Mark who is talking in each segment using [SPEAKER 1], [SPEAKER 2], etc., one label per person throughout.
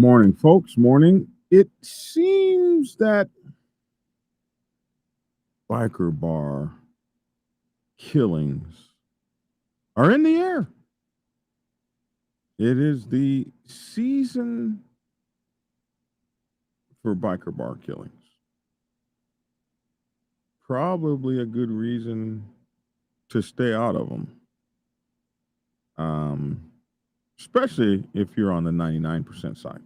[SPEAKER 1] Morning, folks. Morning. It seems that biker bar killings are in the air. It is the season for biker bar killings. Probably a good reason to stay out of them. Especially if you're on the 99% side.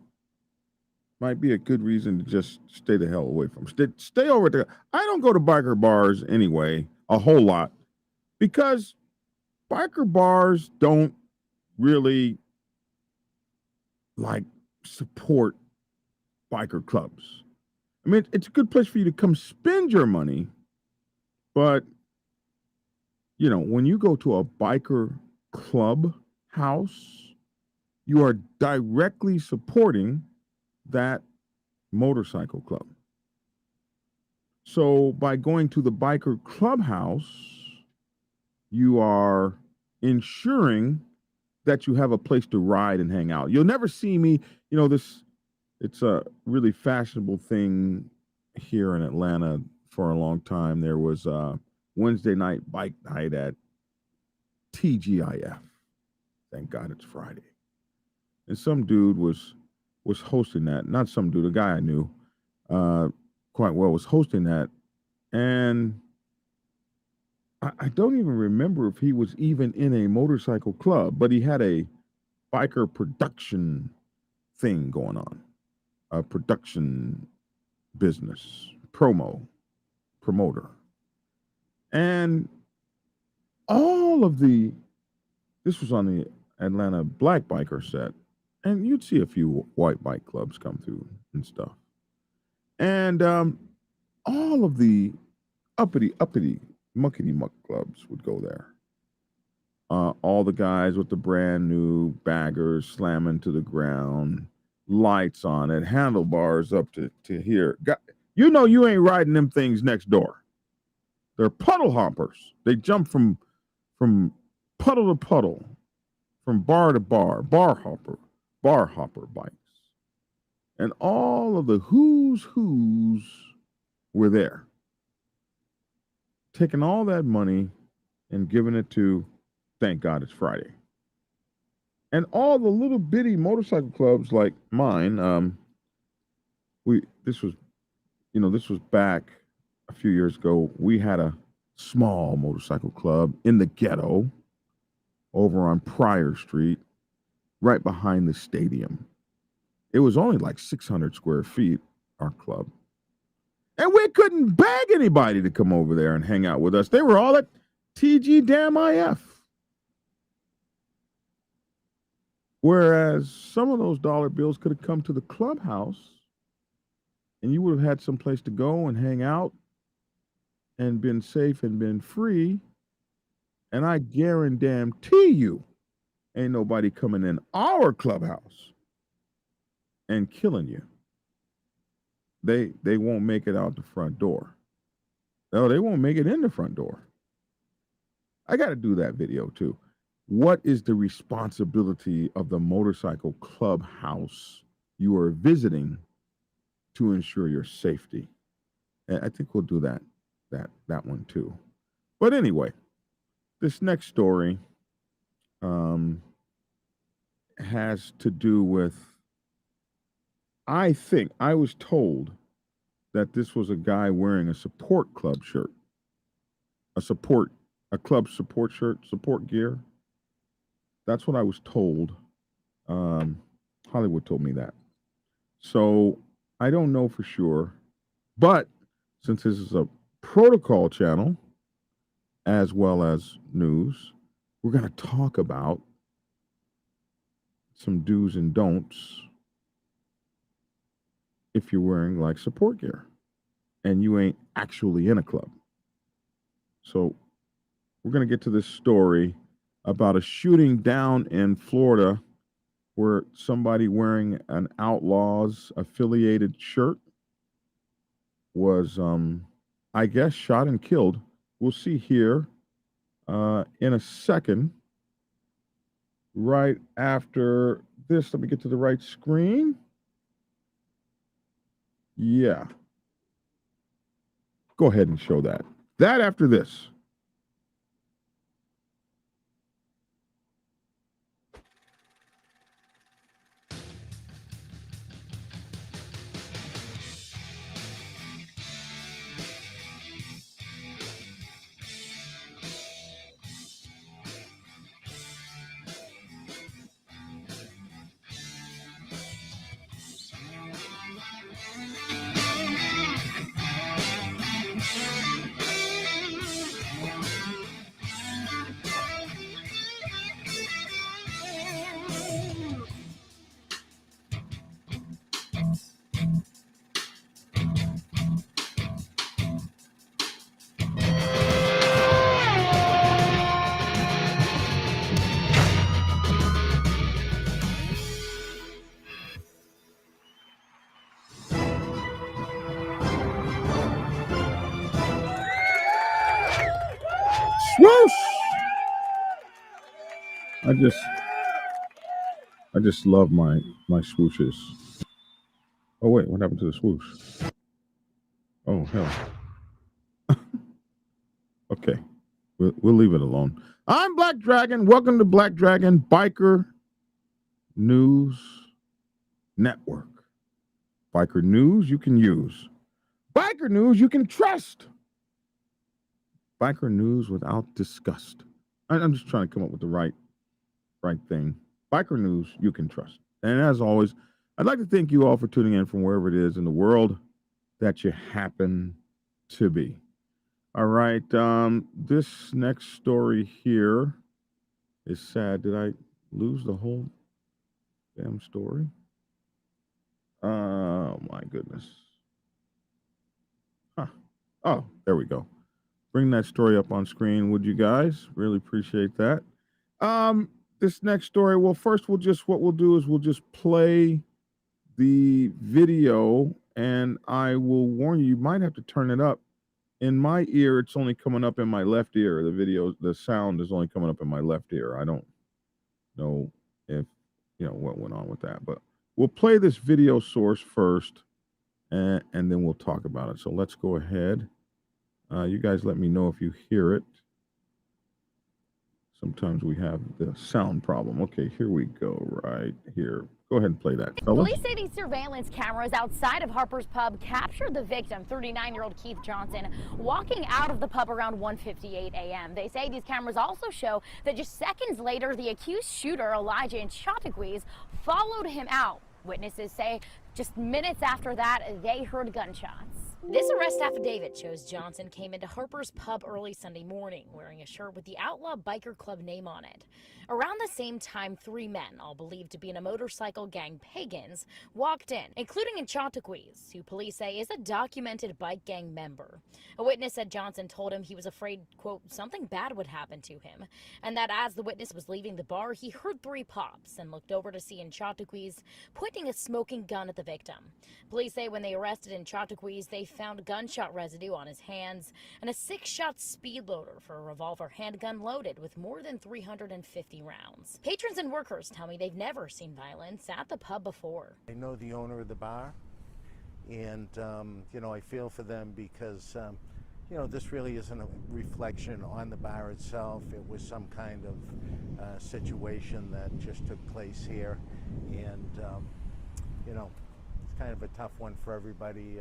[SPEAKER 1] Might be a good reason to just stay the hell away from. Stay over there. I don't go to biker bars anyway, a whole lot, because biker bars don't really like support biker clubs. I mean, it's a good place for you to come spend your money, but when you go to a biker club house, you are directly supporting that motorcycle club. So by going to the biker clubhouse, you are ensuring that you have a place to ride and hang out. You'll never see me, it's a really fashionable thing here in Atlanta for a long time. There was a Wednesday night bike night at TGIF. Thank God it's Friday. And some dude was hosting that. Not some dude, a guy I knew quite well was hosting that. And I don't even remember if he was even in a motorcycle club, but he had a biker production thing going on, a production business, promoter. And this was on the Atlanta Black Biker set, and you'd see a few white bike clubs come through and stuff. And all of the uppity muckety muck clubs would go there. All the guys with the brand new baggers slamming to the ground, lights on it, handlebars up to here. You ain't riding them things next door. They're puddle hoppers. They jump from puddle to puddle, from bar to bar hopper bikes. And all of the who's were there, taking all that money and giving it to, thank God it's Friday. And all the little bitty motorcycle clubs like mine, this was back a few years ago. We had a small motorcycle club in the ghetto over on Pryor Street, right behind the stadium. It was only like 600 square feet, our club. And we couldn't beg anybody to come over there and hang out with us. They were all at TG damn IF. Whereas some of those dollar bills could have come to the clubhouse and you would have had some place to go and hang out and been safe and been free. And I guarantee you, ain't nobody coming in our clubhouse and killing you. They won't make it out the front door. No, they won't make it in the front door. I got to do that video too. What is the responsibility of the motorcycle clubhouse you are visiting to ensure your safety? And I think we'll do that one too. But anyway, this next story has to do with, I think I was told that this was a guy wearing a support club shirt, a club support shirt, support gear. That's what I was told. Hollywood told me that. So I don't know for sure, but since this is a protocol channel as well as news, we're going to talk about some do's and don'ts if you're wearing like support gear and you ain't actually in a club. So we're going to get to this story about a shooting down in Florida where somebody wearing an Outlaws affiliated shirt was, I guess, shot and killed. We'll see here in a second. Right after this, let me get to the right screen. Yeah. Go ahead and show that. That after this. Swoosh! I just love my swooshes. Oh wait, what happened to the swoosh? Oh hell. Okay. We'll leave it alone. I'm Black Dragon. Welcome to Black Dragon Biker News Network. Biker news you can use. Biker news you can trust. Biker news without disgust. I'm just trying to come up with the right thing. Biker news you can trust. And as always, I'd like to thank you all for tuning in from wherever it is in the world that you happen to be. All right. This next story here is sad. Did I lose the whole damn story? Oh my goodness. Huh. Oh, there we go. Bring that story up on screen, would you guys? Really appreciate that. This next story. Well, first what we'll do is we'll just play the video, and I will warn you, you might have to turn it up. In my ear, it's only coming up in my left ear. The sound is only coming up in my left ear. I don't know if what went on with that, but we'll play this video source first, and then we'll talk about it. So let's go ahead. You guys let me know if you hear it. Sometimes we have the sound problem. Okay, here we go right here. Go ahead and play that, fellas.
[SPEAKER 2] Police say these surveillance cameras outside of Harper's Pub captured the victim, 39-year-old Keith Johnson, walking out of the pub around 1:58 a.m. They say these cameras also show that just seconds later, the accused shooter, Elijah Chateauguise, followed him out. Witnesses say just minutes after that, they heard gunshots. This arrest affidavit shows Johnson came into Harper's Pub early Sunday morning wearing a shirt with the Outlaw Biker Club name on it. Around the same time, 3 men, all believed to be in a motorcycle gang, Pagans, walked in, including Chateauguise, who police say is a documented bike gang member. A witness said Johnson told him he was afraid, quote, something bad would happen to him, and that as the witness was leaving the bar, he heard 3 pops and looked over to see Chateauguise pointing a smoking gun at the victim. Police say when they arrested Chateauguise, they found gunshot residue on his hands and a 6-shot speed loader for a revolver handgun loaded with more than 350 rounds. Patrons and workers tell me they've never seen violence at the pub before.
[SPEAKER 3] I know the owner of the bar, and I feel for them because this really isn't a reflection on the bar itself. It was some kind of situation that just took place here, and it's kind of a tough one for everybody.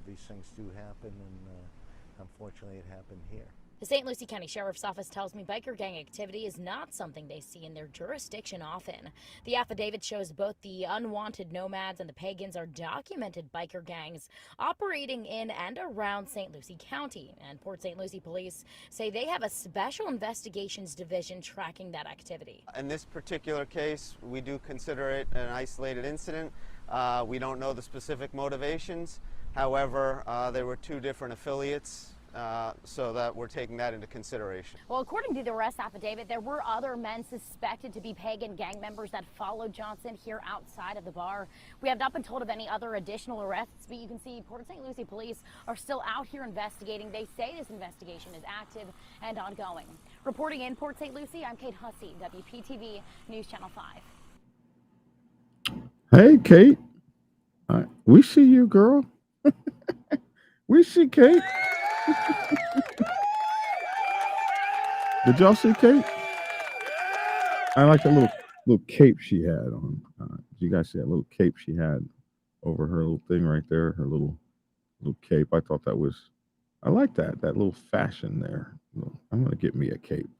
[SPEAKER 3] These things do happen, and unfortunately it happened here.
[SPEAKER 2] The St. Lucie County Sheriff's Office tells me biker gang activity is not something they see in their jurisdiction often. The affidavit shows both the unwanted nomads and the Pagans are documented biker gangs operating in and around St. Lucie County. And Port St. Lucie police say they have a special investigations division tracking that activity.
[SPEAKER 4] In this particular case, we do consider it an isolated incident. We don't know the specific motivations. However, there were 2 different affiliates. So that we're taking that into consideration.
[SPEAKER 2] Well, according to the arrest affidavit, there were other men suspected to be Pagan gang members that followed Johnson here outside of the bar. We have not been told of any other additional arrests, but you can see Port St. Lucie police are still out here investigating. They say this investigation is active and ongoing. Reporting in Port St. Lucie, I'm Kate Hussey, WPTV News Channel 5.
[SPEAKER 1] Hey, Kate. We see you, girl. We see Kate. Did y'all see Kate? I like that little cape she had on. Did you guys see that little cape she had over her little thing right there? Her little cape. I thought that was. I like that little fashion there. I'm gonna get me a cape.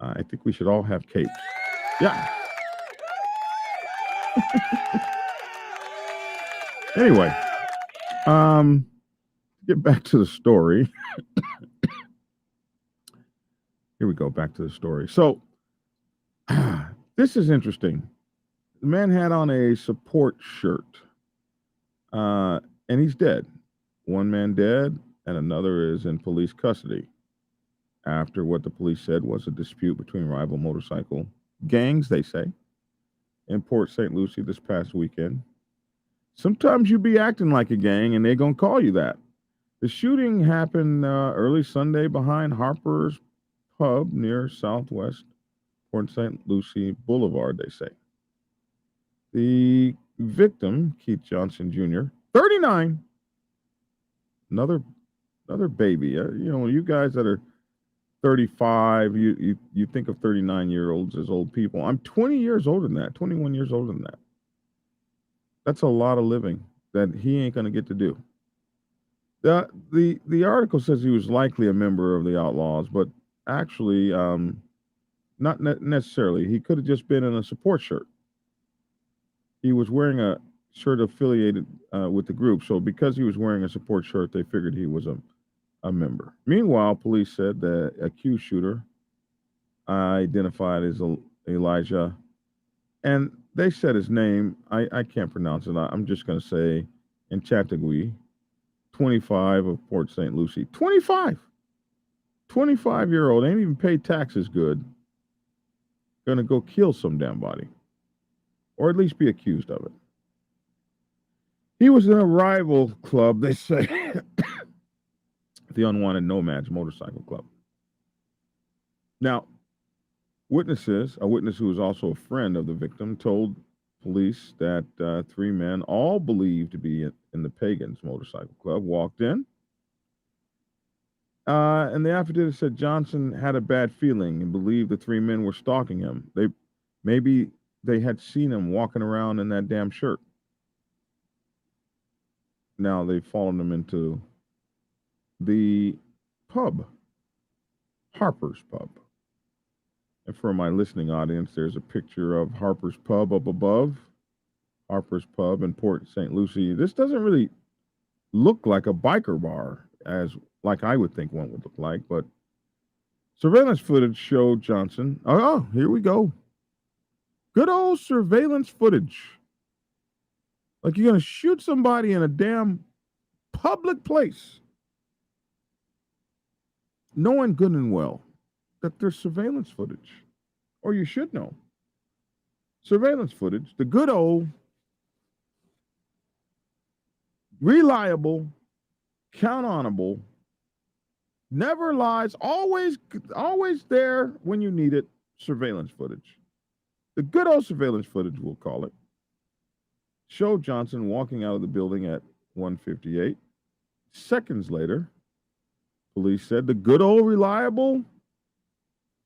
[SPEAKER 1] I think we should all have capes. Yeah. Anyway, get back to the story. Here we go. Back to the story. So, this is interesting. The man had on a support shirt, and he's dead. One man dead, and another is in police custody after what the police said was a dispute between rival motorcycle gangs, they say, in Port St. Lucie this past weekend. Sometimes you be acting like a gang, and they're going to call you that. The shooting happened early Sunday behind Harper's Pub near Southwest Port St. Lucie Boulevard, they say. The victim, Keith Johnson Jr., 39, another baby. You guys that are 35, you think of 39-year-olds as old people. I'm 20 years older than that, 21 years older than that. That's a lot of living that he ain't going to get to do. The article says he was likely a member of the Outlaws, but actually, not necessarily. He could have just been in a support shirt. He was wearing a shirt affiliated with the group, so because he was wearing a support shirt, they figured he was a member. Meanwhile, police said the accused shooter, identified as Elijah, and they said his name. I can't pronounce it. I'm just going to say in Chattagouie, 25 of Port St. Lucie. 25-year-old, ain't even paid taxes good. Gonna go kill some damn body. Or at least be accused of it. He was in a rival club, they say. The Unwanted Nomads Motorcycle Club. Now, a witness who is also a friend of the victim, told police that three men, all believed to be in the Pagan's Motorcycle Club, walked in. And the affidavit said Johnson had a bad feeling and believed the three men were stalking him. Maybe they had seen him walking around in that damn shirt. Now they've followed him into the pub, Harper's Pub. And for my listening audience, there's a picture of Harper's Pub up above. Harper's Pub in Port St. Lucie. This doesn't really look like a biker bar, like I would think one would look like, but surveillance footage showed Johnson. Oh, here we go. Good old surveillance footage. Like you're going to shoot somebody in a damn public place, knowing good and well that there's surveillance footage. Or you should know. Surveillance footage, the good old, reliable, count-onable, never lies, always there when you need it, surveillance footage. The good old surveillance footage, we'll call it, showed Johnson walking out of the building at 1:58. Seconds later, police said the good old reliable,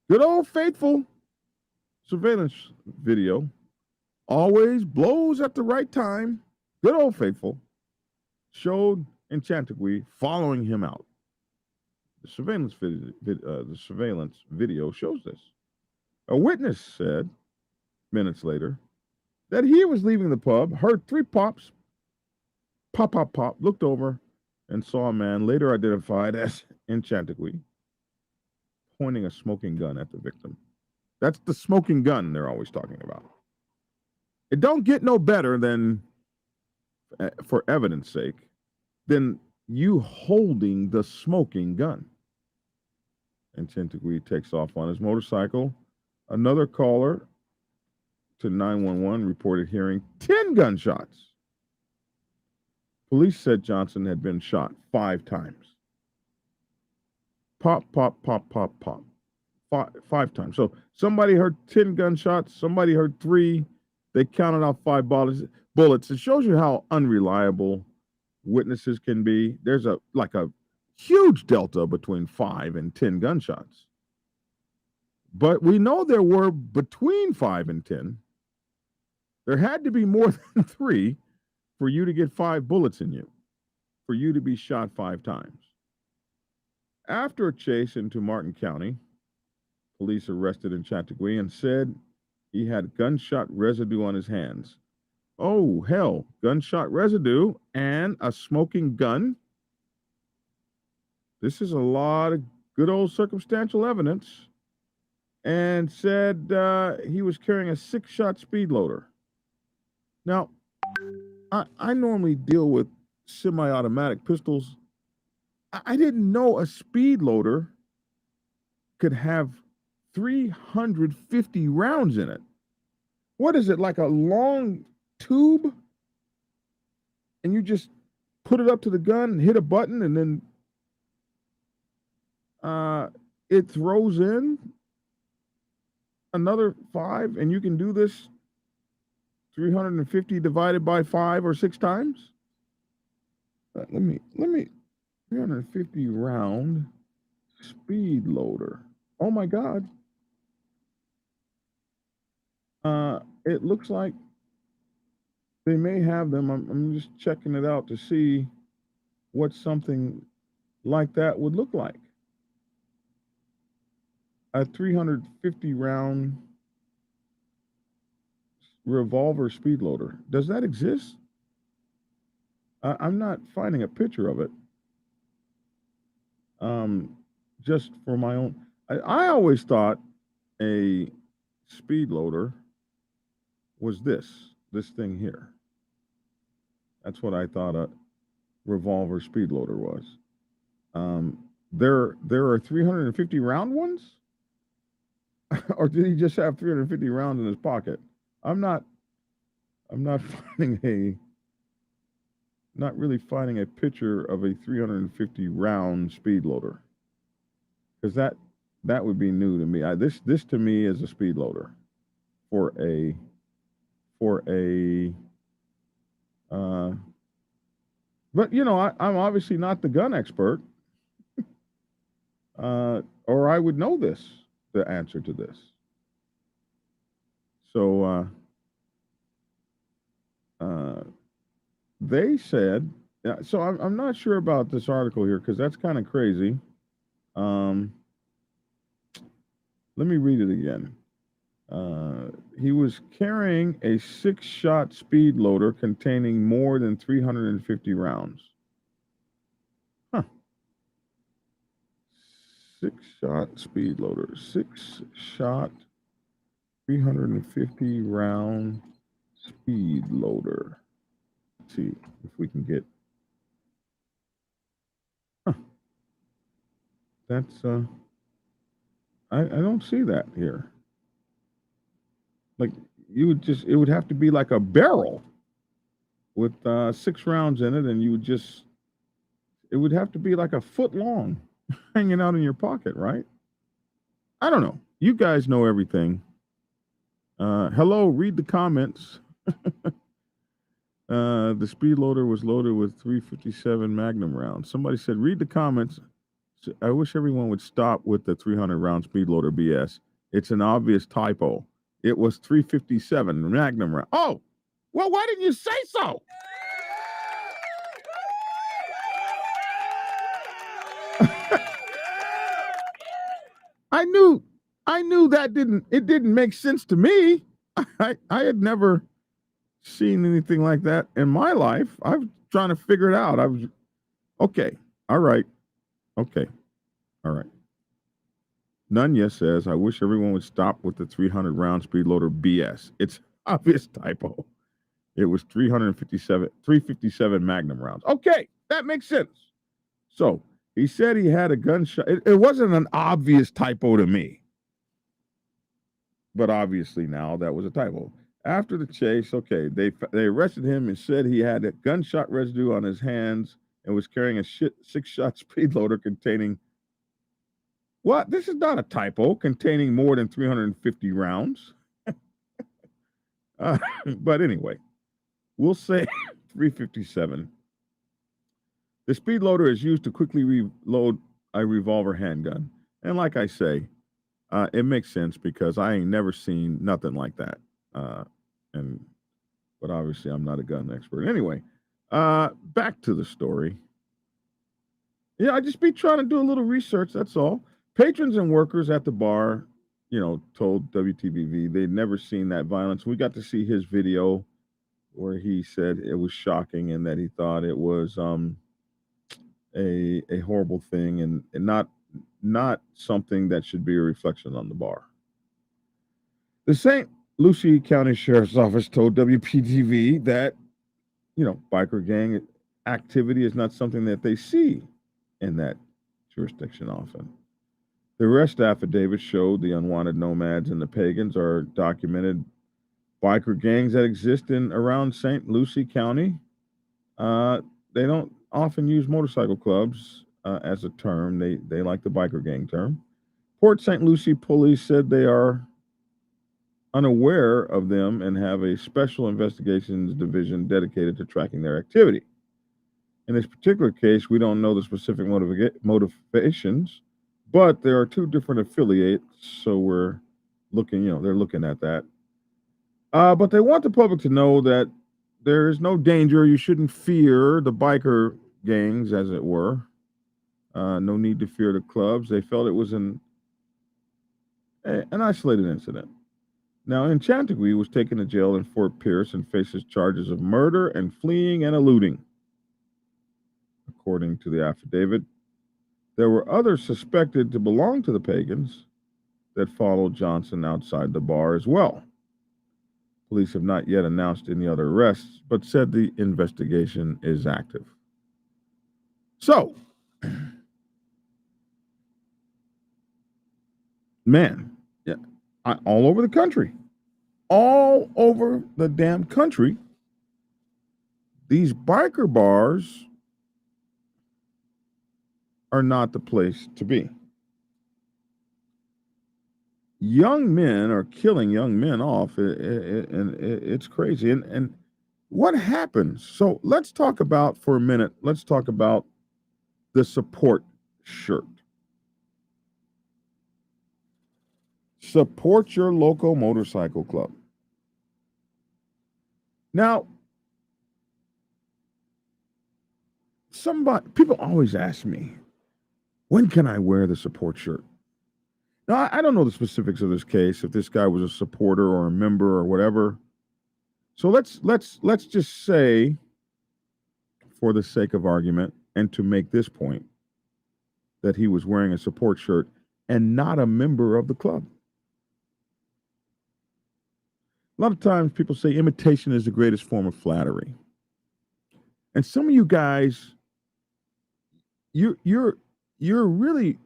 [SPEAKER 1] good old faithful surveillance video always blows at the right time, good old faithful, showed in Chattagouie following him out. The surveillance video shows this. A witness said minutes later that he was leaving the pub, heard three pops, pop, pop, pop, looked over and saw a man later identified as in Chattagouie pointing a smoking gun at the victim. That's the smoking gun they're always talking about. It don't get no better than, for evidence sake, than you holding the smoking gun. And Chattagouie takes off on his motorcycle. Another caller to 911 reported hearing 10 gunshots. Police said Johnson had been shot 5 times. Pop, pop, pop, pop, pop. 5 times. So somebody heard 10 gunshots. Somebody heard 3. They counted out 5 bullets. bullets. It shows you how unreliable witnesses can be. There's a huge delta between 5 and 10 gunshots. But we know there were between 5 and 10. There had to be more than 3 for you to get 5 bullets in you, for you to be shot 5 times. After a chase into Martin County, police arrested in Chattagouin and said he had gunshot residue on his hands. Oh, hell, gunshot residue and a smoking gun. This is a lot of good old circumstantial evidence. And said he was carrying a 6-shot speed loader. Now, I normally deal with semi-automatic pistols. I didn't know a speed loader could have 350 rounds in it. What is it, like a long tube? And you just put it up to the gun and hit a button, and then it throws in another 5, and you can do this 350 divided by 5 or 6 times. Let me 350 round speed loader. Oh my God. It looks like they may have them. I'm just checking it out to see what something like that would look like. A 350 round revolver speed loader. Does that exist? I'm not finding a picture of it. Just for my own. I always thought a speed loader was this thing here. That's what I thought a revolver speed loader was. There are 350 round ones? Or did he just have 350 rounds in his pocket? I'm not really finding a picture of a 350 round speed loader, because that would be new to me. This to me is a speed loader for a but I'm obviously not the gun expert, or I would know the answer to this. So they said, so I'm not sure about this article here, because that's kind of crazy. Let me read it again. He was carrying a 6-shot speed loader containing more than 350 rounds. Huh. 6-shot speed loader. 6-shot, 350 round speed loader. Let's see if we can get. Huh. That's I don't see that here. Like, it would have to be like a barrel with 6 rounds in it, and it would have to be like a foot long hanging out in your pocket, right? I don't know. You guys know everything. Hello, read the comments. The speed loader was loaded with 357 Magnum rounds. Somebody said, read the comments. I wish everyone would stop with the 300 round speed loader BS. It's an obvious typo. It was 357 Magnum round. Oh, well, why didn't you say so? I knew that didn't make sense to me. I had never seen anything like that in my life. I was trying to figure it out. Okay. All right. Okay. All right. Nunya says, I wish everyone would stop with the 300 round speed loader BS. It's obvious typo. It was 357 Magnum rounds. Okay, that makes sense. So he said he had a gunshot. It wasn't an obvious typo to me, but obviously now that was a typo. After the chase, okay, they arrested him and said he had a gunshot residue on his hands and was carrying a 6-shot speed loader containing. What? This is not a typo. Containing more than 350 rounds. But anyway, we'll say 357. The speed loader is used to quickly reload a revolver handgun. And like I say, it makes sense because I ain't never seen nothing like that. Uh, and but obviously I'm not a gun expert. Anyway, back to the story. Yeah, I just be trying to do a little research. That's all. Patrons and workers at the bar, told WTBV they'd never seen that violence. We got to see his video where he said it was shocking and that he thought it was a horrible thing and not something that should be a reflection on the bar. The St. Lucie County Sheriff's Office told WPTV that biker gang activity is not something that they see in that jurisdiction often. The arrest affidavit showed the unwanted nomads and the pagans are documented biker gangs that exist in around St. Lucie County. They don't often use motorcycle clubs as a term. They like the biker gang term. Port St. Lucie police said they are unaware of them and have a special investigations division dedicated to tracking their activity. In this particular case, we don't know the specific motivations, but there are two different affiliates, so we're looking, they're looking at that. But they want the public to know that there is no danger. You shouldn't fear the biker gangs, as it were. No need to fear the clubs. They felt it was an isolated incident. Now, in Chanticleer, was taken to jail in Fort Pierce and faces charges of murder and fleeing and eluding. According to the affidavit, there were others suspected to belong to the pagans that followed Johnson outside the bar as well. Police have not yet announced any other arrests, but said the investigation is active. So, man, yeah, all over the country, damn country, these biker bars are not the place to be. Young men are killing young men off, and it's crazy. And what happens? So let's talk about, for a minute, the support shirt. Support your local motorcycle club. Now, people always ask me, when can I wear the support shirt? Now, I don't know the specifics of this case, if this guy was a supporter or a member or whatever. So let's just say, for the sake of argument, and to make this point, that he was wearing a support shirt and not a member of the club. A lot of times people say imitation is the greatest form of flattery. And some of you guys, you're really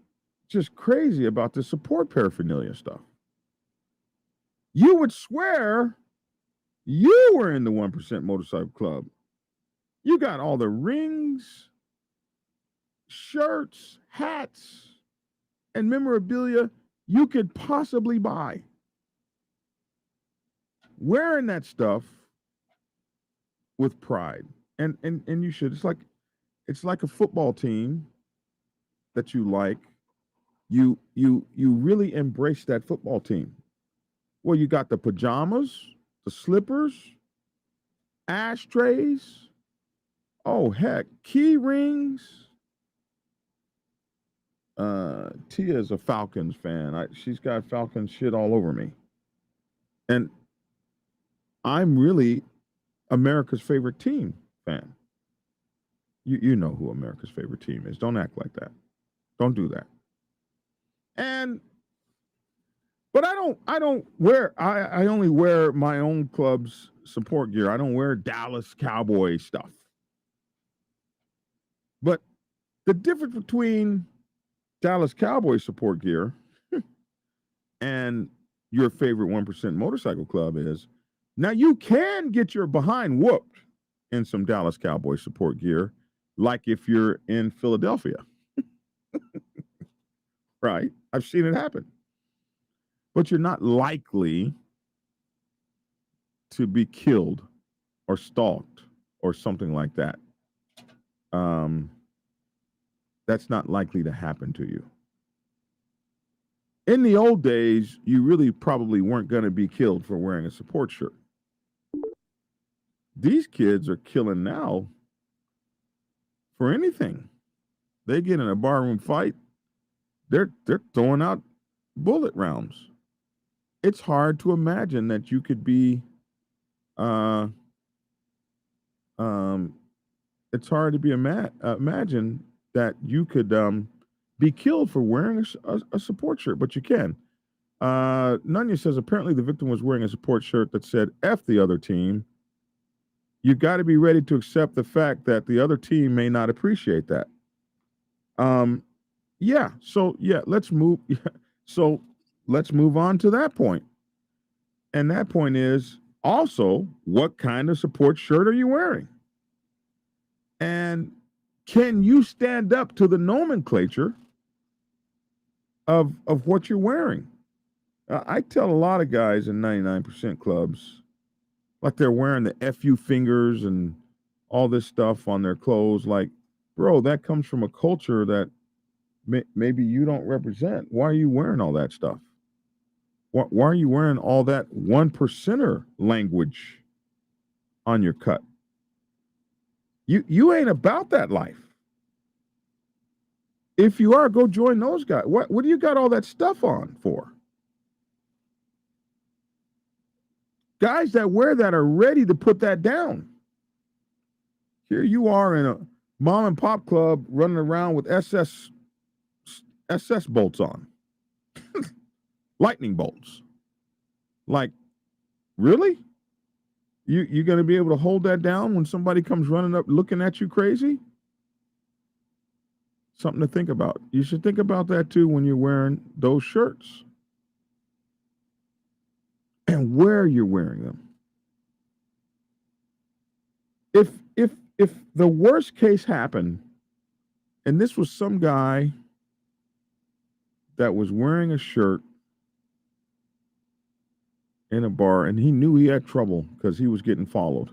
[SPEAKER 1] just crazy about the support paraphernalia stuff. You would swear you were in the 1% motorcycle club. You got all the rings, shirts, hats, and memorabilia you could possibly buy. Wearing that stuff with pride. And you should. It's like a football team that you like. You really embrace that football team. Well, you got the pajamas, the slippers, ashtrays. Oh heck, key rings. Tia's a Falcons fan. She's got Falcons shit all over me. And I'm really America's favorite team fan. You know who America's favorite team is. Don't act like that. Don't do that. But I only wear my own club's support gear. I don't wear Dallas Cowboy stuff. But the difference between Dallas Cowboy support gear and your favorite 1% motorcycle club is, now you can get your behind whooped in some Dallas Cowboy support gear, like if you're in Philadelphia. Right? I've seen it happen. But you're not likely to be killed or stalked or something like that, um, that's not likely to happen to you. In the old days, you really probably weren't going to be killed for wearing a support shirt. These kids are killing now for anything. They get in a barroom fight, they're throwing out bullet rounds. It's hard to imagine that you could be uh um it's hard to be imagine that you could be killed for wearing a support shirt, but you can. Nunya says apparently the victim was wearing a support shirt that said F the other team. You've got to be ready to accept the fact that the other team may not appreciate that. Um, yeah. So yeah, let's move. Yeah, so let's move on to that point. And that point is also what kind of support shirt are you wearing? And can you stand up to the nomenclature of what you're wearing? I tell a lot of guys in 99% clubs, like they're wearing the FU fingers and all this stuff on their clothes. Like, bro, that comes from a culture that maybe you don't represent. Why are you wearing all that stuff? Why are you wearing all that one percenter language on your cut? You ain't about that life. If you are, go join those guys. What do you got all that stuff on for? Guys that wear that are ready to put that down. Here you are in a mom and pop club running around with SS bolts on. Lightning bolts. Like, really? You going to be able to hold that down when somebody comes running up looking at you crazy? Something to think about. You should think about that too when you're wearing those shirts. And where you're wearing them. If the worst case happened, and this was some guy that was wearing a shirt in a bar and he knew he had trouble because he was getting followed,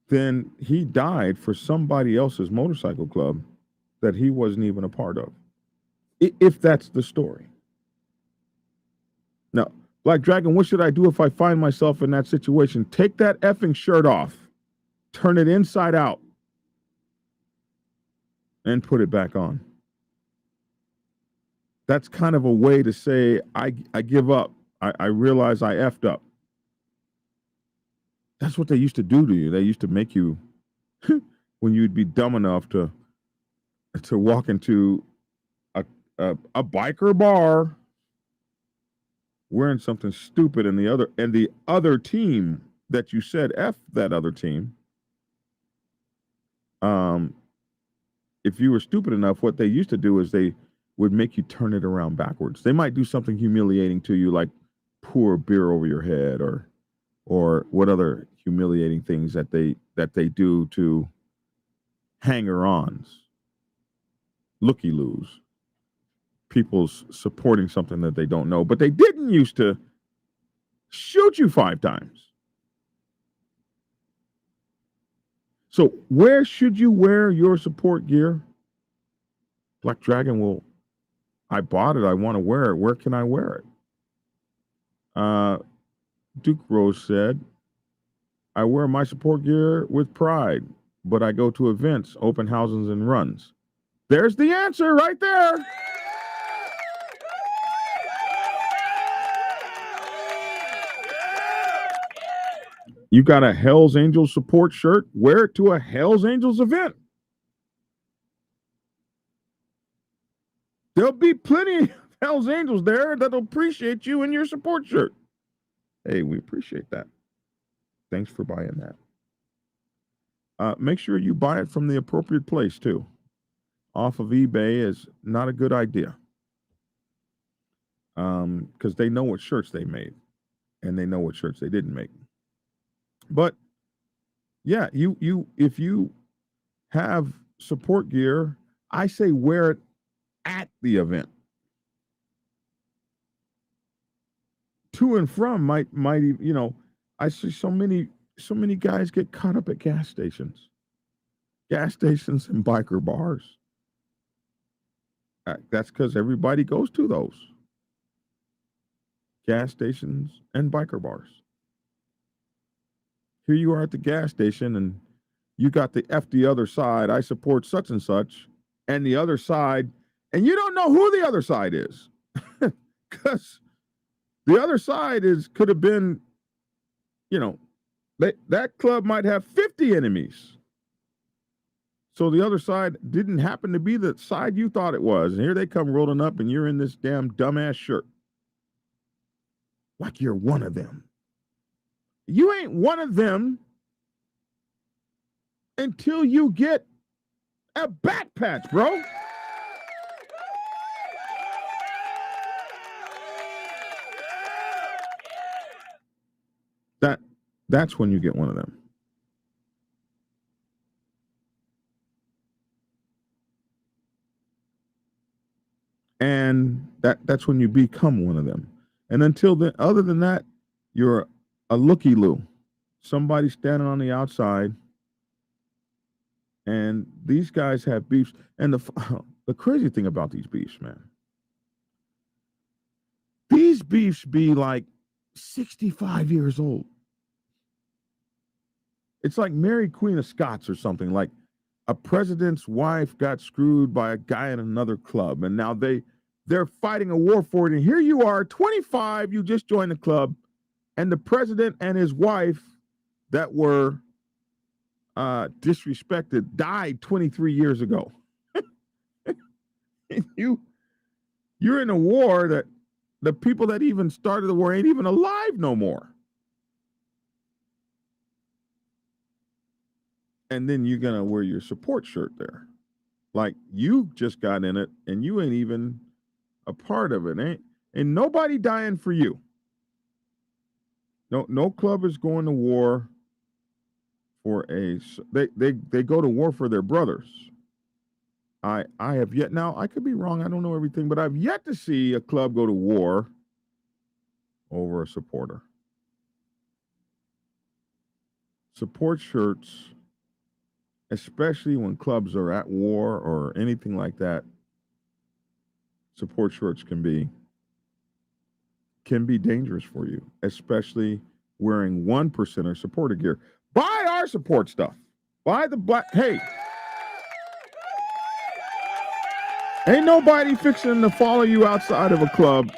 [SPEAKER 1] then he died for somebody else's motorcycle club that he wasn't even a part of. If that's the story. Now, Black Dragon, what should I do if I find myself in that situation? Take that effing shirt off, turn it inside out, and put it back on. That's kind of a way to say, I give up. I realize I effed up. That's what they used to do to you. They used to make you, when you'd be dumb enough to walk into a biker bar wearing something stupid, and the other team that you said F that other team, if you were stupid enough, what they used to do is they would make you turn it around backwards. They might do something humiliating to you, like pour a beer over your head, or what other humiliating things that they do to hanger-ons, looky-loos, people's supporting something that they don't know, but they didn't used to shoot you 5 times. So where should you wear your support gear? Black Dragon will, I bought it, I want to wear it. Where can I wear it? Duke Rose said, I wear my support gear with pride, but I go to events, open houses, and runs. There's the answer right there. You got a Hells Angels support shirt, wear it to a Hells Angels event. There'll be plenty of Hells Angels there that'll appreciate you in your support shirt. Hey, we appreciate that. Thanks for buying that. Make sure you buy it from the appropriate place, too. Off of eBay is not a good idea. Because they know what shirts they made, and they know what shirts they didn't make. But yeah, if you have support gear, I say wear it at the event. to and from might I see so many guys get caught up at gas stations and biker bars. That's because everybody goes to those gas stations and biker bars. Here you are at the gas station and you got the F the other side, I support such and such, and the other side, and you don't know who the other side is. Because the other side could have been, that club might have 50 enemies. So the other side didn't happen to be the side you thought it was. And here they come rolling up and you're in this damn dumbass shirt. Like you're one of them. You ain't one of them until you get a back patch, bro. That's when you get one of them. And that's when you become one of them. And until then, other than that, you're a looky-loo. Somebody standing on the outside. And these guys have beefs. And the crazy thing about these beefs, man, these beefs be like 65 years old. It's like Mary Queen of Scots or something. Like a president's wife got screwed by a guy in another club, and now they're fighting a war for it. And here you are, 25, you just joined the club, and the president and his wife that were disrespected died 23 years ago. And you're in a war that the people that even started the war ain't even alive no more. And then you're going to wear your support shirt there. Like you just got in it and you ain't even a part of it. Ain't nobody dying for you. No club is going to war for they go to war for their brothers. I have yet, now I could be wrong, I don't know everything, but I've yet to see a club go to war over a supporter. Support shirts, especially when clubs are at war or anything like that, support shirts can be dangerous for you, especially wearing 1%er supporter gear. Buy our support stuff. Buy the black. Hey, ain't nobody fixing to follow you outside of a club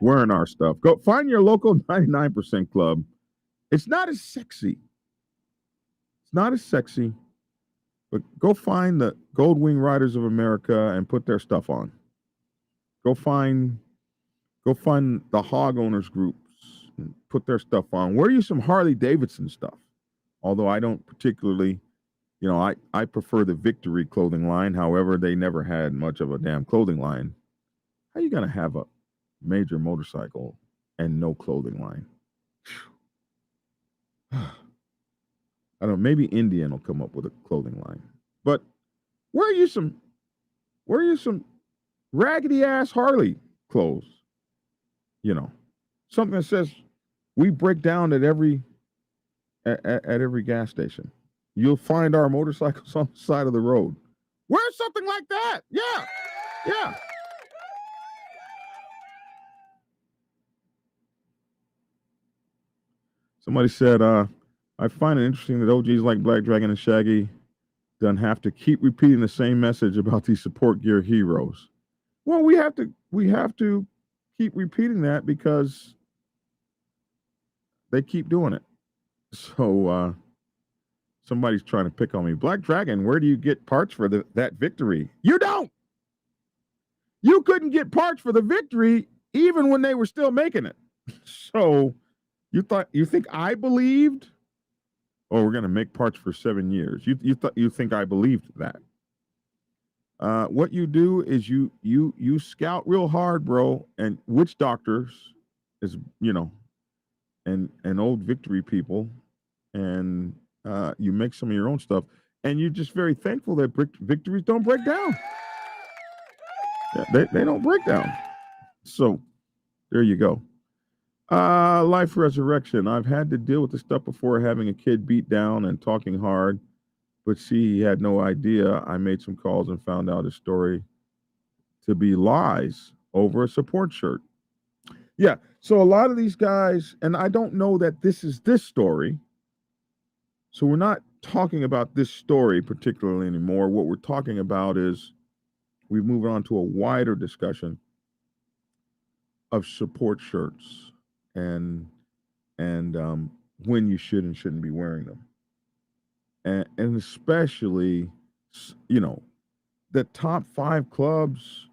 [SPEAKER 1] wearing our stuff. Go find your local 99% club. It's not as sexy. But go find the Gold Wing Riders of America and put their stuff on. Go find the hog owners groups and put their stuff on. Wear you some Harley Davidson stuff. Although I don't particularly, I prefer the Victory clothing line. However, they never had much of a damn clothing line. How you gonna have a major motorcycle and no clothing line? I don't know, maybe Indian will come up with a clothing line. But wear you some raggedy ass Harley clothes. Something that says we break down at every gas station. You'll find our motorcycles on the side of the road. Wear something like that. Yeah. Somebody said, I find it interesting that OGs like Black Dragon and Shaggy don't have to keep repeating the same message about these support gear heroes. Well, we have to keep repeating that because they keep doing it. So somebody's trying to pick on me. Black Dragon, where do you get parts for that Victory? You don't. You couldn't get parts for the Victory even when they were still making it. So you think I believed? Oh, we're going to make parts for 7 years. You think I believed that? What you do is you scout real hard, bro, and witch doctors is and old Victory people, and you make some of your own stuff, and you're just very thankful that Victories don't break down. Yeah, they don't break down. So there you go. Life resurrection. I've had to deal with this stuff before, having a kid beat down and talking hard, but he had no idea. I made some calls and found out his story to be lies over a support shirt. Yeah. So a lot of these guys, and I don't know that this is this story. So we're not talking about this story particularly anymore. What we're talking about is we've moved on to a wider discussion of support shirts and and when you should and shouldn't be wearing them, and especially, you know, the top 5 clubs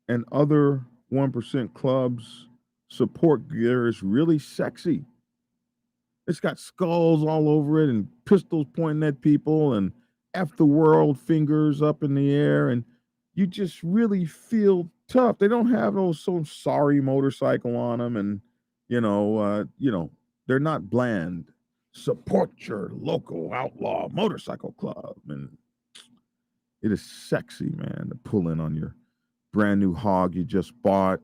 [SPEAKER 1] and other 1% clubs support gear is really sexy. It's got skulls all over it and pistols pointing at people and F the world fingers up in the air. And you just really feel tough. They don't have those so sorry motorcycle on them. And, they're not bland. Support your local outlaw motorcycle club. And it is sexy, man, to pull in on your brand new hog you just bought,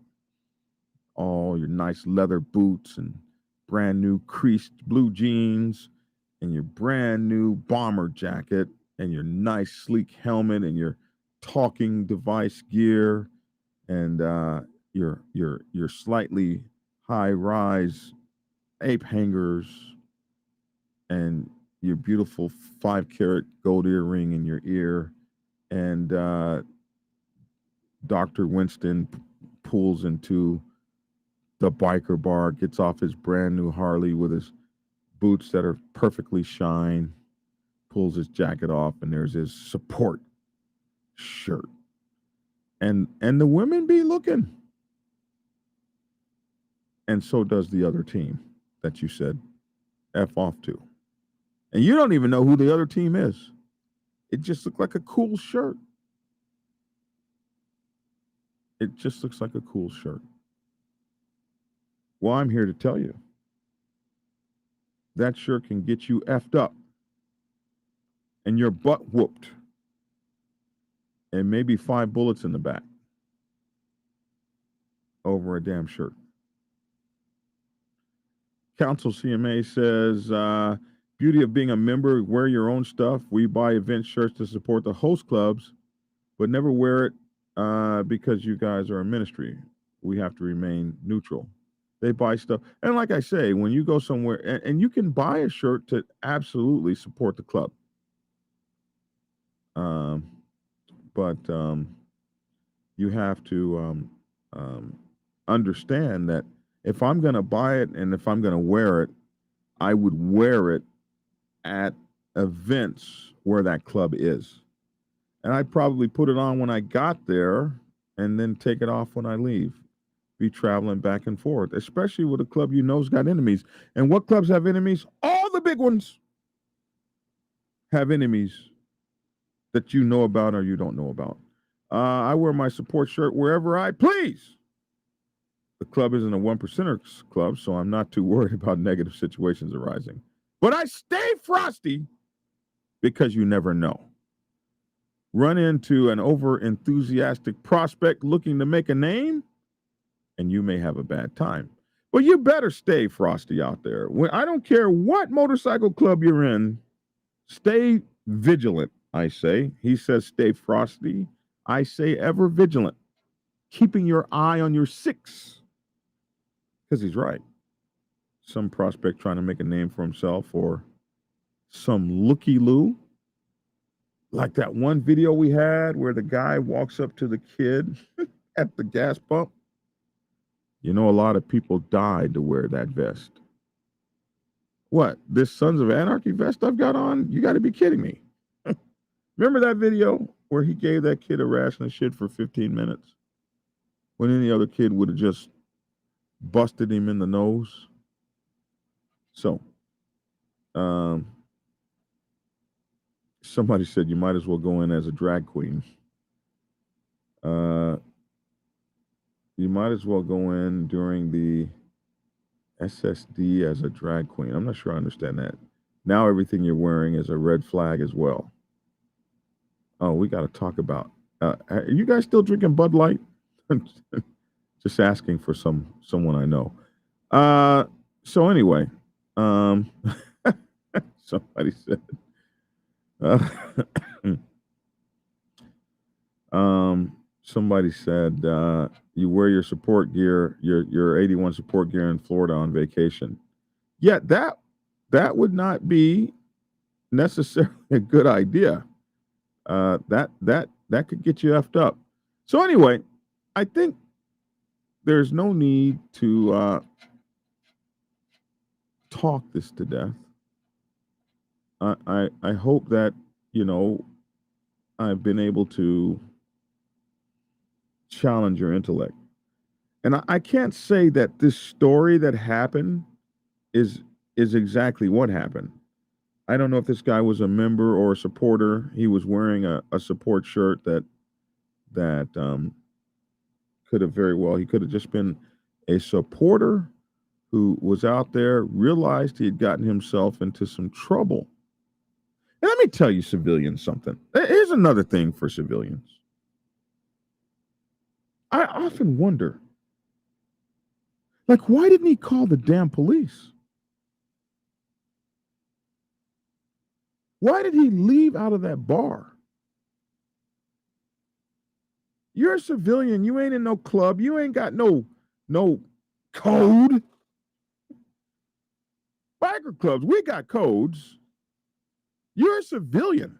[SPEAKER 1] all your nice leather boots and brand new creased blue jeans and your brand new bomber jacket and your nice sleek helmet and your talking device gear and your slightly high rise ape hangers and your beautiful 5 carat gold earring in your ear and Dr. Winston pulls into the biker bar, gets off his brand new Harley with his boots that are perfectly shine, pulls his jacket off, and there's his support shirt. And the women be looking. And so does the other team that you said F off to. And you don't even know who the other team is. It just looked like a cool shirt. It just looks like a cool shirt. Well, I'm here to tell you that shirt can get you effed up and your butt whooped and maybe 5 bullets in the back over a damn shirt. Council CMA says, beauty of being a member, wear your own stuff. We buy event shirts to support the host clubs, but never wear it because you guys are a ministry. We have to remain neutral. They buy stuff. And like I say, when you go somewhere, and you can buy a shirt to absolutely support the club. But you have to understand that if I'm going to buy it and if I'm going to wear it, I would wear it at events where that club is. And I'd probably put it on when I got there and then take it off when I leave. Be traveling back and forth, especially with a club you know's got enemies. And what clubs have enemies? All the big ones have enemies that you know about or you don't know about. I wear my support shirt wherever I please. The club isn't a 1%ers club, so I'm not too worried about negative situations arising. But I stay frosty because you never know. Run into an over-enthusiastic prospect looking to make a name, and you may have a bad time. But you better stay frosty out there. I don't care what motorcycle club you're in, stay vigilant, I say. He says stay frosty. I say ever vigilant, keeping your eye on your 6. Because he's right. Some prospect trying to make a name for himself or some looky-loo. Like that one video we had where the guy walks up to the kid at the gas pump. You know, a lot of people died to wear that vest. What? This Sons of Anarchy vest I've got on? You got to be kidding me. Remember that video where he gave that kid a ration of shit for 15 minutes? When any other kid would have just busted him in the nose? So, somebody said you might as well go in as a drag queen. You might as well go in during the SSD as a drag queen. I'm not sure I understand that. Now everything you're wearing is a red flag as well. Oh, we got to talk about. Are you guys still drinking Bud Light? Just asking for someone I know. So anyway, um, somebody said, uh, somebody said, you wear your support gear, your 81 support gear in Florida on vacation. Yeah, that would not be necessarily a good idea. That could get you effed up. So anyway, I think there's no need to talk this to death. I hope that you know I've been able to challenge your intellect, and I can't say that this story that happened is is exactly what happened. I don't know if this guy was a member or a supporter. He was wearing a support shirt that could have very well he could have just been a supporter who was out there, realized he had gotten himself into some trouble. And let me tell you, civilians, something. Here's another thing for civilians. I often wonder, like, why didn't he call the damn police? Why did he leave out of that bar? You're a civilian. You ain't in no club. You ain't got no code. Biker clubs, we got codes. You're a civilian.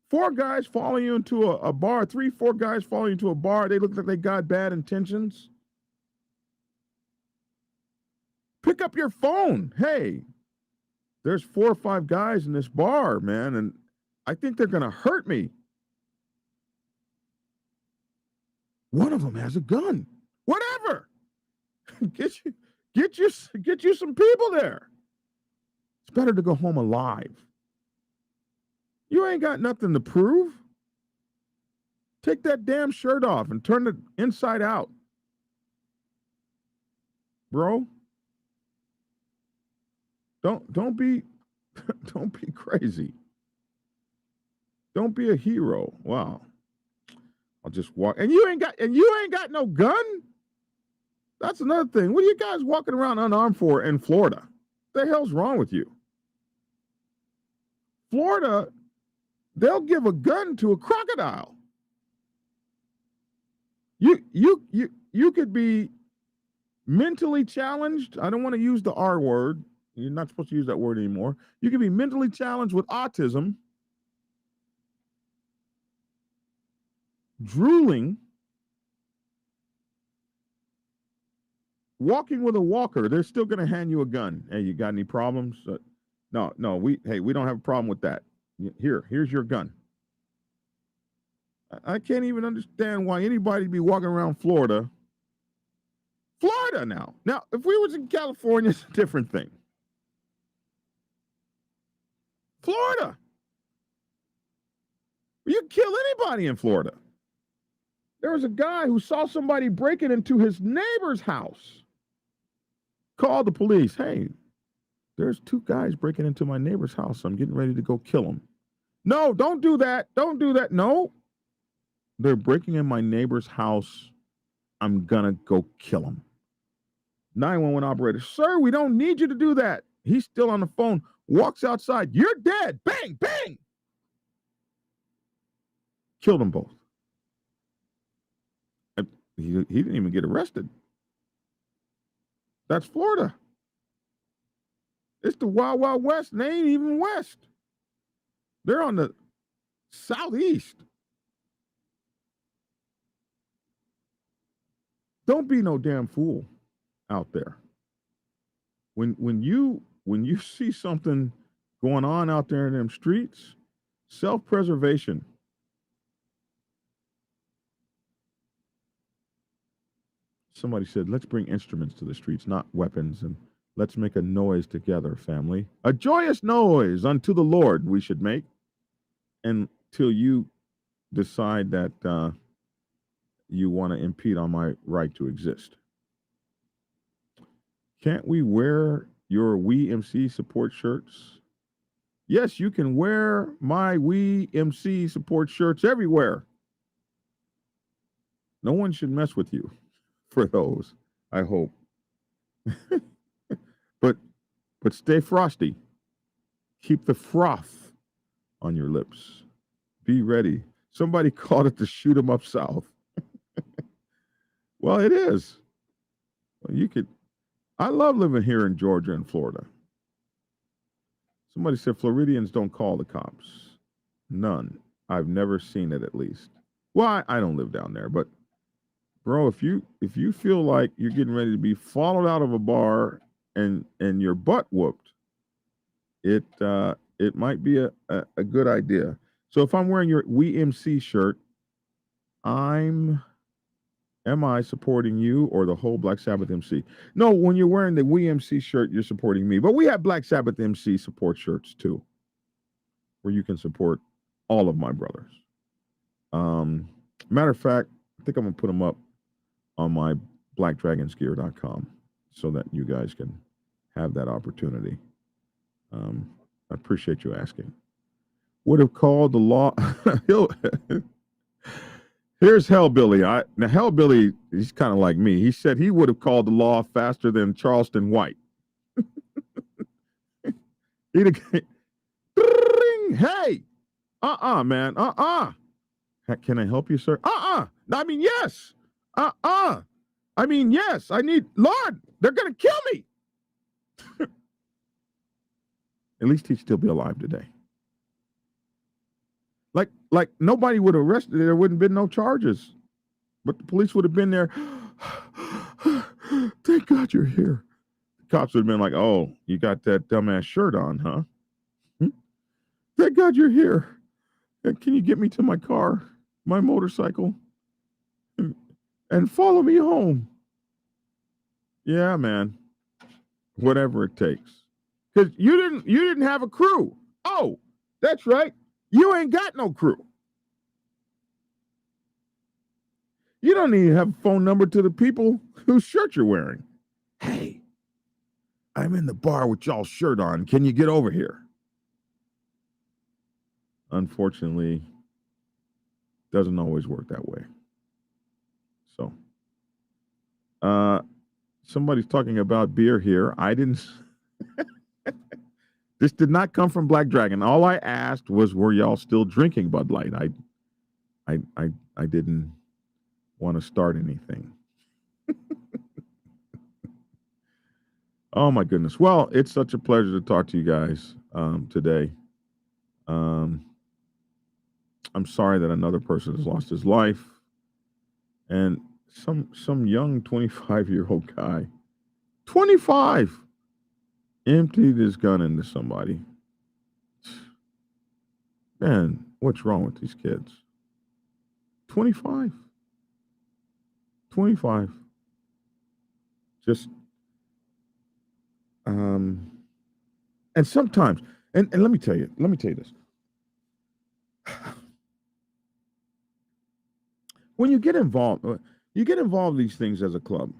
[SPEAKER 1] Four guys following you into a bar, 3, 4 guys following you into a bar. They look like they got bad intentions. Pick up your phone. Hey, there's 4 or 5 guys in this bar, man, and I think they're going to hurt me. One of them has a gun. Whatever. get you some people there. It's better to go home alive. You ain't got nothing to prove. Take that damn shirt off and turn it inside out. Bro. Don't be don't be crazy. Don't be a hero. Wow. I'll just walk and you ain't got no gun? That's another thing. What are you guys walking around unarmed for in Florida? What the hell's wrong with you? Florida, they'll give a gun to a crocodile. You could be mentally challenged. I don't want to use the R word. You're not supposed to use that word anymore. You can be mentally challenged with autism, drooling, walking with a walker. They're still going to hand you a gun. Hey, you got any problems? No, we don't have a problem with that. Here's your gun. I can't even understand why anybody be walking around Florida now. Now, if we was in California, it's a different thing. Florida. You kill anybody in Florida. There was a guy who saw somebody breaking into his neighbor's house. Called the police. Hey, there's 2 guys breaking into my neighbor's house. I'm getting ready to go kill them. No, don't do that. Don't do that. No. They're breaking in my neighbor's house. I'm going to go kill them. 911 operator, sir, we don't need you to do that. He's still on the phone, walks outside. You're dead. Bang, bang. Killed them both. He didn't even get arrested. That's Florida. It's the Wild Wild West, and they ain't even west. They're on the southeast. Don't be no damn fool out there. When you see something going on out there in them streets, self-preservation. Somebody said, let's bring instruments to the streets, not weapons, and let's make a noise together, family. A joyous noise unto the Lord we should make until you decide that you want to impede on my right to exist. Can't we wear your We MC support shirts? Yes, you can wear my We MC support shirts everywhere. No one should mess with you. for those. I hope. but but stay frosty. Keep the froth on your lips. Be ready. Somebody called it the shoot 'em up south. Well, it is. Well, you could. I love living here in Georgia and Florida. Somebody said Floridians don't call the cops. None. I've never seen it, at least. Well, I don't live down there, but bro, if you feel like you're getting ready to be followed out of a bar and your butt whooped, it might be a good idea. So if I'm wearing your We MC shirt, am I supporting you or the whole Black Sabbath MC? No, when you're wearing the We MC shirt, you're supporting me. But we have Black Sabbath MC support shirts too, where you can support all of my brothers. Matter of fact, I think I'm gonna put them up on my blackdragonsgear.com so that you guys can have that opportunity. I appreciate you asking. Would have called the law. Here's Hellbilly. Now Hellbilly, he's kind of like me. He said he would have called the law faster than Charleston White. He'd have, hey, man, Can I help you, sir? I mean, yes. I mean, yes. I need, Lord, they're gonna kill me. At least he'd still be alive today. Like nobody would have arrested. There wouldn't have been no charges, but the police would have been there. Thank God you're here. The cops would have been like, "Oh, you got that dumbass shirt on, huh? Thank God you're here. Can you get me to my car, my motorcycle, and follow me home?" Yeah, man. Whatever it takes. Because you didn't have a crew. Oh, that's right. You ain't got no crew. You don't even have a phone number to the people whose shirt you're wearing. Hey, I'm in the bar with y'all's shirt on. Can you get over here? Unfortunately, doesn't always work that way. So, somebody's talking about beer here. I didn't. This did not come from Black Dragon. All I asked was, were y'all still drinking Bud Light? I didn't want to start anything. Oh my goodness. Well, it's such a pleasure to talk to you guys today. I'm sorry that another person has lost his life, and some young 25-year-old guy, 25. Emptied his gun into somebody. Man, what's wrong with these kids? 25. 25. Just, and sometimes, and let me tell you this. When you get involved in these things as a club.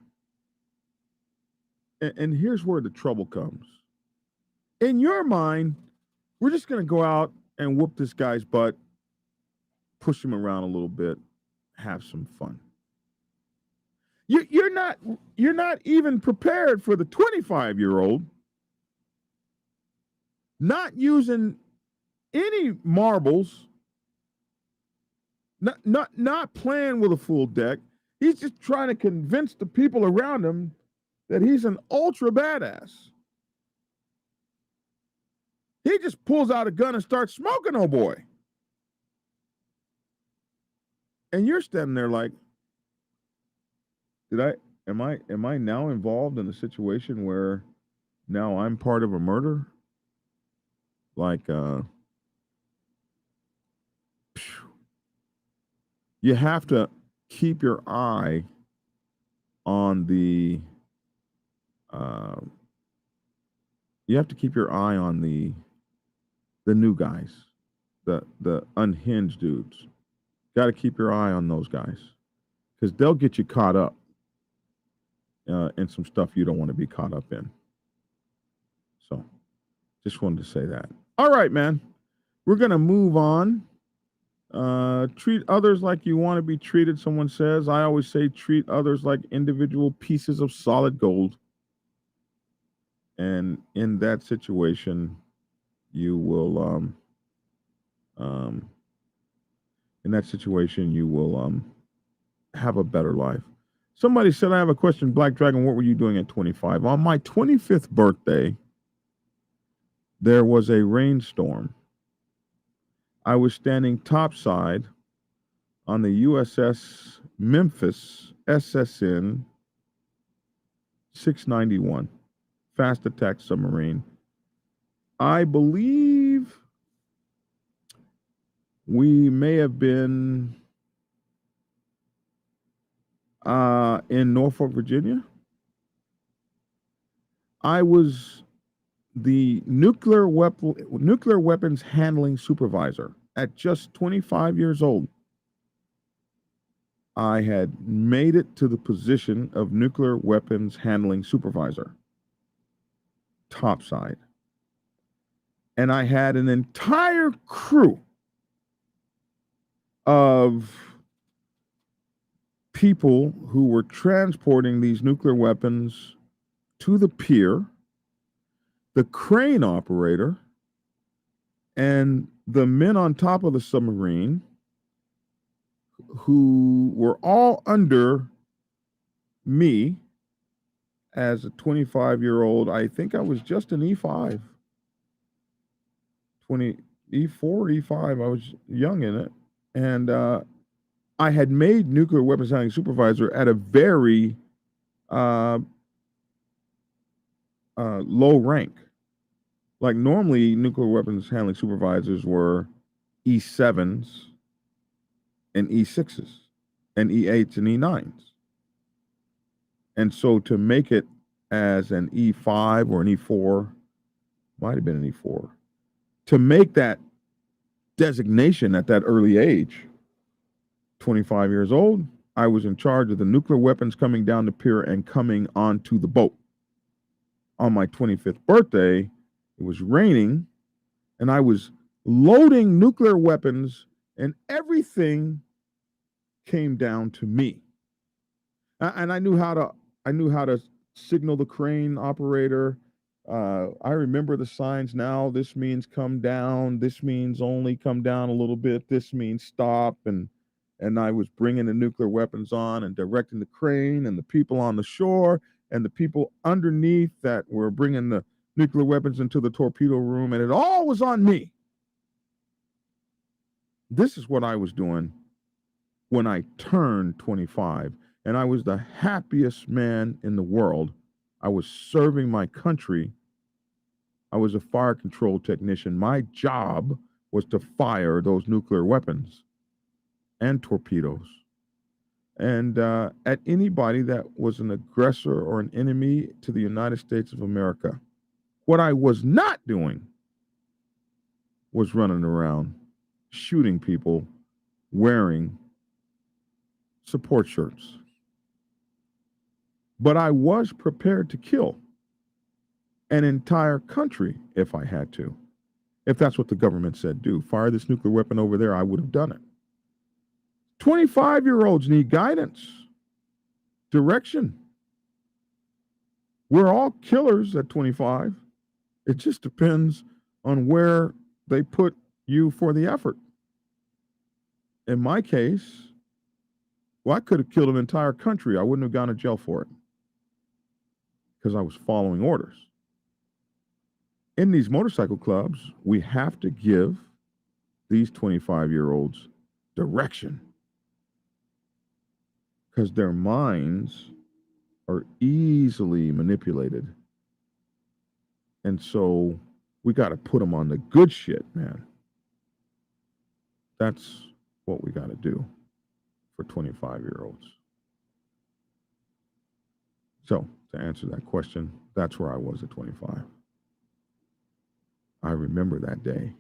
[SPEAKER 1] And here's where the trouble comes. In your mind, we're just going to go out and whoop this guy's butt, push him around a little bit, have some fun. You're not even prepared for the 25-year-old not using any marbles, not playing with a full deck. He's just trying to convince the people around him that he's an ultra badass. He just pulls out a gun and starts smoking, oh boy. And you're standing there like, am I now involved in a situation where now I'm part of a murder? Like, you have to keep your eye on the new guys, the unhinged dudes. Got to keep your eye on those guys because they'll get you caught up in some stuff you don't want to be caught up in. So, just wanted to say that. All right, man. We're gonna move on. Treat others like you want to be treated, someone says. I always say treat others like individual pieces of solid gold. And in that situation, you will um, in that situation you will have a better life. Somebody said, I have a question, Black Dragon, what were you doing at 25? On my 25th birthday, there was a rainstorm. I was standing topside on the USS Memphis SSN 691, fast attack submarine. I believe we may have been in Norfolk, Virginia. I was the nuclear weapons handling supervisor at just 25 years old. I had made it to the position of nuclear weapons handling supervisor, topside. And I had an entire crew of people who were transporting these nuclear weapons to the pier, the crane operator, and the men on top of the submarine, who were all under me as a 25-year-old. I think I was just an E5, 20, E4, E5. I was young in it. And I had made nuclear weapons handling supervisor at a very low rank. Like normally, nuclear weapons handling supervisors were E7s and E6s and E8s and E9s. And so to make it as an E5 or an E4, might have been an E4, to make that designation at that early age, 25 years old, I was in charge of the nuclear weapons coming down the pier and coming onto the boat. On my 25th birthday, it was raining, and I was loading nuclear weapons, and everything came down to me. And I knew how to signal the crane operator. I remember the signs now. This means come down. This means only come down a little bit. This means stop. And I was bringing the nuclear weapons on and directing the crane and the people on the shore and the people underneath that were bringing the nuclear weapons into the torpedo room. And it all was on me. This is what I was doing when I turned 25. And I was the happiest man in the world. I was serving my country. I was a fire control technician. My job was to fire those nuclear weapons and torpedoes. And at anybody that was an aggressor or an enemy to the United States of America. What I was not doing was running around shooting people wearing support shirts. But I was prepared to kill an entire country if I had to. If that's what the government said, do. Fire this nuclear weapon over there, I would have done it. 25-year-olds need guidance, direction. We're all killers at 25. It just depends on where they put you for the effort. In my case, well, I could have killed an entire country. I wouldn't have gone to jail for it because I was following orders. In these motorcycle clubs, we have to give these 25-year-olds direction because their minds are easily manipulated. And so we got to put them on the good shit, man. That's what we got to do for 25-year-olds. So to answer that question, that's where I was at 25. I remember that day,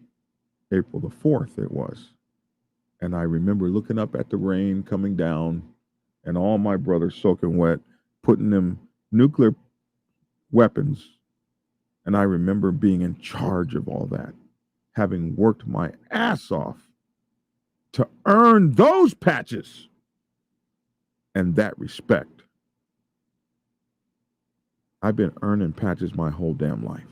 [SPEAKER 1] April the 4th it was. And I remember looking up at the rain coming down and all my brothers soaking wet, putting them nuclear weapons. And I remember being in charge of all that, having worked my ass off to earn those patches and that respect. I've been earning patches my whole damn life.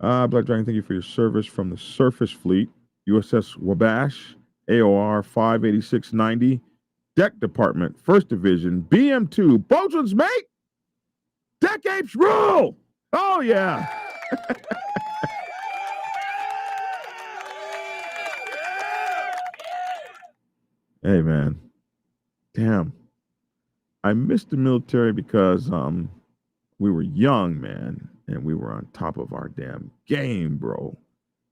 [SPEAKER 1] Black Dragon, thank you for your service from the Surface Fleet, USS Wabash, AOR 58690, Deck Department, 1st Division, BM2, Bosun's Mate, Deck Apes Rule! Oh, yeah. Hey, man. Damn. I missed the military because we were young, man, and we were on top of our damn game, bro.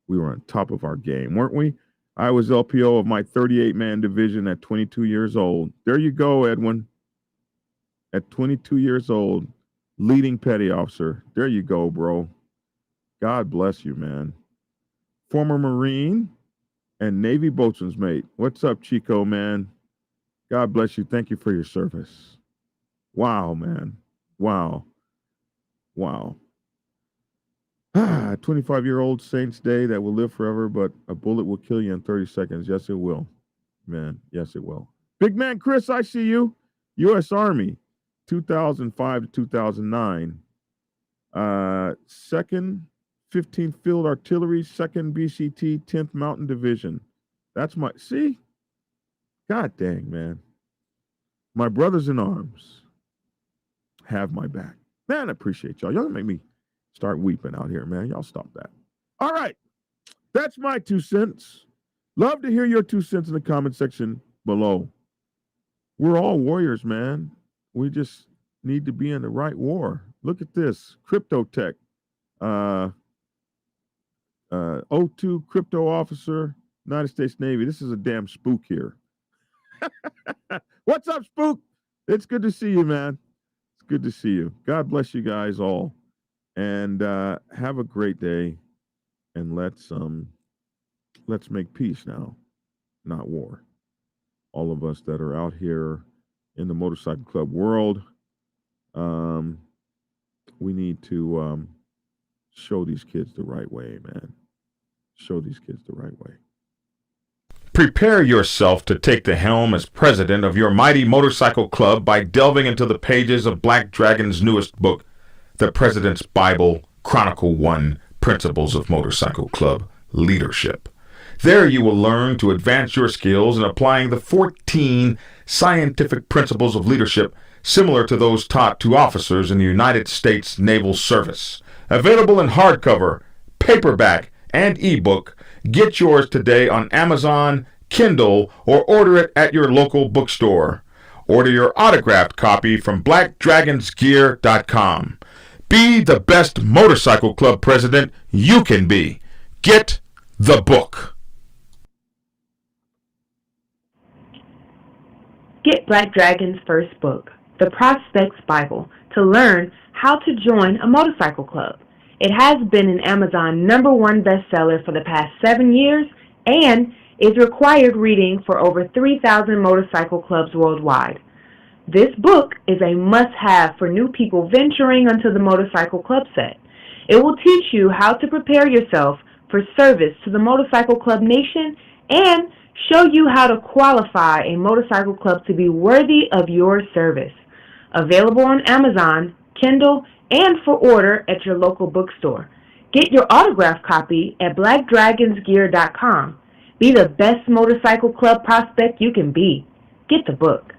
[SPEAKER 1] We were on top of our game, weren't we? I was LPO of my 38-man division at 22 years old. There you go, Edwin. At 22 years old, leading petty officer. There you go, bro. God bless you, man. Former Marine and Navy boatswain's mate. What's up, Chico, man? God bless you. Thank you for your service. Wow, man. Wow. Wow. 25-year-old Saints Day that will live forever, but a bullet will kill you in 30 seconds. Yes, it will. Man, yes, it will. Big man Chris, I see you. U.S. Army, 2005 to 2009. 2nd, 15th Field Artillery, 2nd BCT, 10th Mountain Division. That's my, see? God dang, man. My brothers in arms have my back. Man, I appreciate y'all. Y'all gonna make me start weeping out here, man. Y'all stop that. All right. That's my 2 cents. Love to hear your 2 cents in the comment section below. We're all warriors, man. We just need to be in the right war. Look at this. Crypto tech. O2 crypto officer, United States Navy. This is a damn spook here. What's up, spook? It's good to see you, man. It's good to see you. God bless you guys all. And have a great day. And let's make peace now, not war. All of us that are out here in the motorcycle club world, we need to show these kids the right way, man. Show these kids the right way.
[SPEAKER 5] Prepare yourself to take the helm as president of your mighty motorcycle club by delving into the pages of Black Dragon's newest book, The President's Bible, Chronicle 1, Principles of Motorcycle Club Leadership. There you will learn to advance your skills in applying the 14 scientific principles of leadership similar to those taught to officers in the United States Naval Service. Available in hardcover, paperback, and ebook. Get yours today on Amazon, Kindle, or order it at your local bookstore. Order your autographed copy from blackdragonsgear.com. Be the best motorcycle club president you can be. Get the book.
[SPEAKER 6] Get Black Dragon's first book, The Prospect's Bible, to learn how to join a motorcycle club. It has been an Amazon #1 bestseller for the past 7 years and is required reading for over 3,000 motorcycle clubs worldwide. This book is a must-have for new people venturing onto the motorcycle club set. It will teach you how to prepare yourself for service to the motorcycle club nation and show you how to qualify a motorcycle club to be worthy of your service. Available on Amazon, Kindle, and for order at your local bookstore. Get your autographed copy at blackdragonsgear.com. Be the best motorcycle club prospect you can be. Get the book.